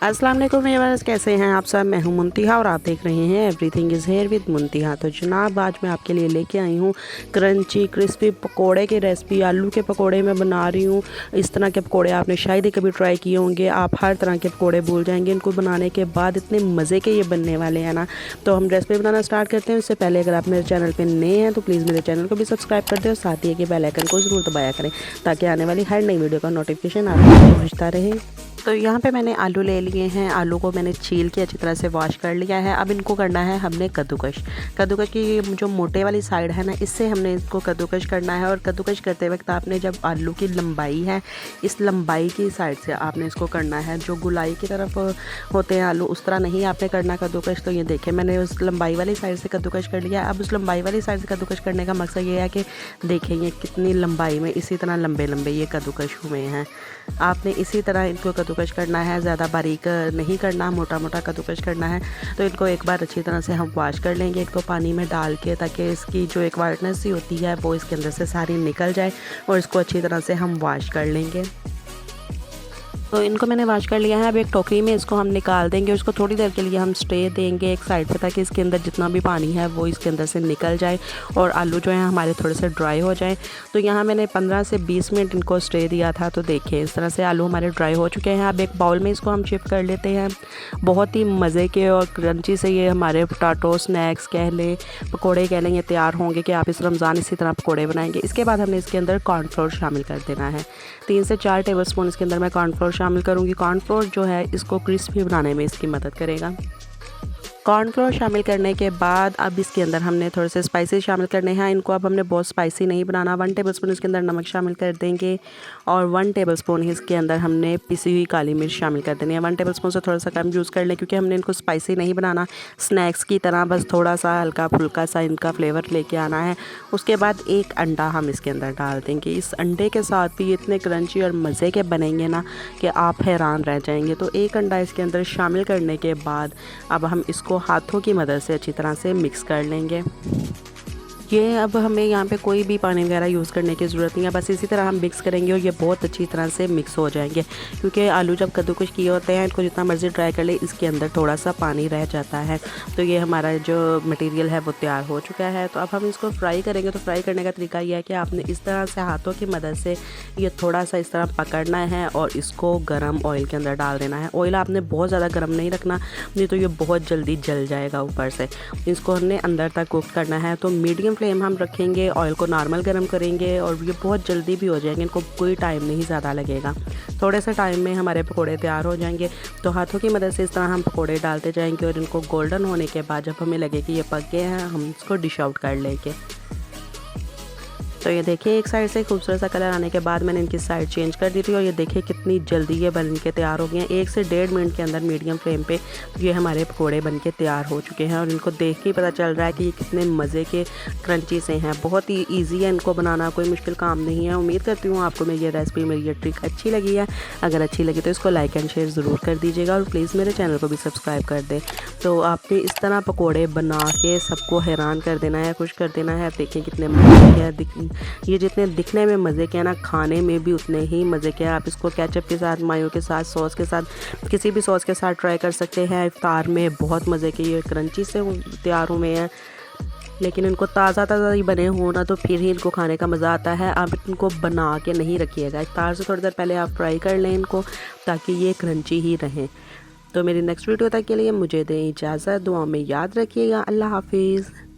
अस्सलाम वालेकुम व्यूअर्स, कैसे हैं आप सब। मैं हूं मुंतिहा और आप देख रहे हैं एवरीथिंग इज़ हेयर विद मुंतिहा। तो जनाब, आज मैं आपके लिए लेके आई हूं क्रंची क्रिस्पी पकोड़े की रेसिपी। आलू के पकोड़े मैं बना रही हूं। इस तरह के पकोड़े आपने शायद ही कभी ट्राई किए होंगे। आप हर तरह के पकोड़े भूल जाएंगे इनको बनाने के बाद। इतने मज़े के ये बनने वाले हैं ना। तो हम रेसिपी बनाना स्टार्ट करते हैं। उससे पहले अगर आप मेरे चैनल पर नए हैं तो प्लीज़ मेरे चैनल को भी सब्सक्राइब कर दें और साथ ही बेल आइकन को ज़रूर दबाया करें ताकि आने वाली हर नई वीडियो का नोटिफिकेशन आपको पहुँचता रहे। तो यहाँ पे मैंने आलू ले लिए हैं। आलू को मैंने छील के अच्छी तरह से वॉश कर लिया है। अब इनको करना है हमने कद्दूकश। कद्दूकश की जो मोटे वाली साइड है ना, इससे हमने इसको कद्दूकश करना है। और कद्दूकश करते वक्त आपने जब आलू की लंबाई है, इस लंबाई की साइड से आपने इसको करना है। जो गुलाई की तरफ होते हैं आलू, उस तरह नहीं आपने करना कद्दूकश। तो ये देखें, मैंने उस लंबाई वाली साइड से कद्दूकश कर लिया। अब उस लंबाई वाली साइड से कद्दूकश करने का मकसद ये है कि देखें ये कितनी लंबाई में इसी तरह लंबे लंबे ये कद्दूकश हुए हैं। आपने इसी तरह इनको कद्दूकश करना है, ज़्यादा बारीक नहीं करना, मोटा मोटा कद्दूकश करना है। तो इनको एक बार अच्छी तरह से हम वॉश कर लेंगे, एक तो पानी में डाल के, ताकि इसकी जो एक वाइटनेस सी होती है वो इसके अंदर से सारी निकल जाए। और इसको अच्छी तरह से हम वॉश कर लेंगे। तो इनको मैंने वॉश कर लिया है। अब एक टोकरी में इसको हम निकाल देंगे। उसको थोड़ी देर के लिए हम स्टे देंगे एक साइड पे, ताकि इसके अंदर जितना भी पानी है वो इसके अंदर से निकल जाए और आलू जो है हमारे थोड़े से ड्राई हो जाए। तो यहाँ मैंने 15 से 20 मिनट इनको स्टे दिया था। तो देखिए इस तरह से आलू हमारे ड्राई हो चुके हैं। अब एक बाउल में इसको हम शिफ्ट कर लेते हैं। बहुत ही मज़े के और क्रंची से ये हमारे पोटैटो स्नैक्स कह लें, पकौड़े कह लें, ये तैयार होंगे कि आप इस रमज़ान इसी तरह पकौड़े बनाएंगे। इसके बाद हमने इसके अंदर कॉर्नफ्लोर शामिल कर देना है। 3 से 4 टेबल स्पून इसके अंदर मैं कॉर्नफ्लोर शामिल करूँगी। कॉर्नफ्लोर जो है इसको क्रिस्पी बनाने में इसकी मदद करेगा। कॉर्नफ्लोर शामिल करने के बाद अब इसके अंदर हमने थोड़े से स्पाइसेस शामिल करने हैं। इनको अब हमने बहुत स्पाइसी नहीं बनाना। 1 टेबलस्पून इसके अंदर नमक शामिल कर देंगे और 1 टेबलस्पून इसके अंदर हमने पिसी हुई काली मिर्च शामिल कर देनी है। 1 टेबलस्पून से थोड़ा सा कम यूज़ कर लें, क्योंकि हमने इनको स्पाइसी नहीं बनाना, स्नैक्स की तरह बस थोड़ा सा हल्का फुल्का सा इनका फ्लेवर लेके आना है। उसके बाद एक अंडा हम इसके अंदर डाल देंगे। इस अंडे के साथ भी इतने क्रंची और मज़े के बनेंगे ना कि आप हैरान रह जाएंगे। तो एक अंडा इसके अंदर शामिल करने के बाद अब हम इसको हाथों की मदद से अच्छी तरह से मिक्स कर लेंगे। ये अब हमें यहाँ पे कोई भी पानी वगैरह यूज़ करने की ज़रूरत नहीं है, बस इसी तरह हम मिक्स करेंगे और ये बहुत अच्छी तरह से मिक्स हो जाएंगे। क्योंकि आलू जब कद्दूकश किए होते हैं, इनको जितना मर्ज़ी ड्राई कर ले, इसके अंदर थोड़ा सा पानी रह जाता है। तो ये हमारा जो मटेरियल है वो तैयार हो चुका है। तो अब हम इसको फ्राई करेंगे। तो फ्राई करने का तरीका यह है कि आपने इस तरह से हाथों की मदद से ये थोड़ा सा इस तरह पकड़ना है और इसको गर्म ऑयल के अंदर डाल देना है। ऑयल आपने बहुत ज़्यादा गर्म नहीं रखना, नहीं तो ये बहुत जल्दी जल जाएगा ऊपर से। इसको हमने अंदर तक कुक करना है। तो मीडियम फ्लेम हम रखेंगे, ऑयल को नॉर्मल गर्म करेंगे और ये बहुत जल्दी भी हो जाएंगे। इनको कोई टाइम नहीं ज़्यादा लगेगा, थोड़े से टाइम में हमारे पकोड़े तैयार हो जाएंगे। तो हाथों की मदद से इस तरह हम पकोड़े डालते जाएंगे और इनको गोल्डन होने के बाद जब हमें लगे कि ये पक गए हैं, हम इसको डिश आउट कर लेंगे। तो ये देखिए एक साइड से खूबसूरत सा कलर आने के बाद मैंने इनकी साइड चेंज कर दी थी और ये देखिए कितनी जल्दी ये बन के तैयार हो गए हैं। 1 से 1.5 मिनट के अंदर मीडियम फ्लेम पे ये हमारे पकोड़े बन के तैयार हो चुके हैं। और इनको देख के ही पता चल रहा है कि ये कितने मज़े के क्रंची से हैं। बहुत ही ईजी है इनको बनाना, कोई मुश्किल काम नहीं है। उम्मीद करती हूँ आपको मेरी ये रेसिपी, मेरी ये ट्रिक अच्छी लगी है। अगर अच्छी लगी तो इसको लाइक एंड शेयर ज़रूर कर दीजिएगा और प्लीज़ मेरे चैनल को भी सब्सक्राइब कर दें। तो आपने इस तरह पकोड़े बना के सबको हैरान कर देना है, खुश कर देना है। देखें कितने मज़े के हैं। ये जितने दिखने में मज़े के हैं ना, खाने में भी उतने ही मज़े के हैं। आप इसको केचप के साथ, मायो के साथ, सॉस के साथ, किसी भी सॉस के साथ ट्राई कर सकते हैं। इफ्तार में बहुत मज़े के ये क्रंची से तैयार हुए हैं। लेकिन इनको ताज़ा ताज़ा ही बने हो ना, तो फिर ही इनको खाने का मज़ा आता है। आप इनको बना के नहीं रखिएगा, इफ्तार से थोड़ी देर पहले आप ट्राई कर लें इनको, ताकि ये क्रंची ही रहें। तो मेरी नेक्स्ट वीडियो तक के लिए मुझे दें इजाज़त। दुआ में याद रखिएगा। अल्लाह हाफिज़।